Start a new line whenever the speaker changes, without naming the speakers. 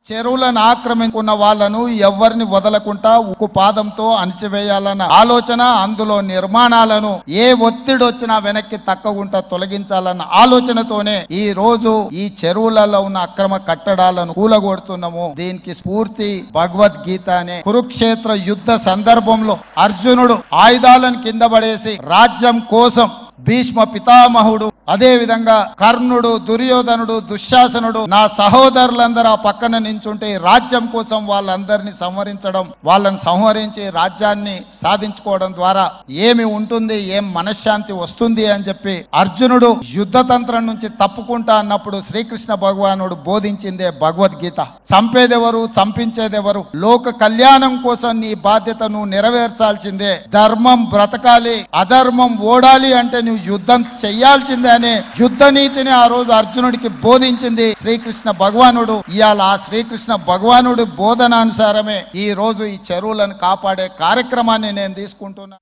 చెరువులను ఆక్రమించుకున్న వాళ్ళను ఎవరిని వదలకుండా ఉక్కు పాదంతో అణిచివేయాలన్న ఆలోచన, అందులో నిర్మాణాలను ఏ ఒత్తిడి వచ్చినా వెనక్కి తక్కకుండా తొలగించాలన్న ఆలోచనతోనే ఈ రోజు ఈ చెరువులలో ఉన్న అక్రమ కట్టడాలను కూలగొడుతున్నాము. దీనికి స్ఫూర్తి భగవద్గీత అనే కురుక్షేత్ర యుద్ధ సందర్భంలో అర్జునుడు ఆయుధాలను కింద పడేసి రాజ్యం కోసం భీష్మ పితామహుడు, అదే విధంగా కర్ణుడు, దుర్యోధనుడు, దుశ్శాసనుడు, నా సహోదరులందరూ ఆ పక్కన నించుంటే రాజ్యం కోసం వాళ్ళందరినీ సంహరించడం, వాళ్ళని సంహరించి రాజ్యాన్ని సాధించుకోవడం ద్వారా ఏమి ఉంటుంది, ఏం మనశ్శాంతి వస్తుంది అని చెప్పి అర్జునుడు యుద్ధతంత్రం నుంచి తప్పుకుంటా అన్నప్పుడు శ్రీకృష్ణ భగవానుడు బోధించిందే భగవద్గీత. చంపేదెవరు, చంపించేదెవరు, లోక కళ్యాణం కోసం నీ బాధ్యతను నెరవేర్చాల్సిందే. ధర్మం బ్రతకాలి, అధర్మం ఓడాలి అంటే నువ్వు యుద్ధం చెయ్యాల్సిందే అనే యుద్ధ నీతిని ఆ రోజు అర్జునుడికి బోధించింది శ్రీకృష్ణ భగవానుడు. ఇవాళ ఆ శ్రీకృష్ణ భగవానుడి బోధనానుసారమే ఈ రోజు ఈ చెరువులను కాపాడే కార్యక్రమాన్ని నేను తీసుకుంటున్నా.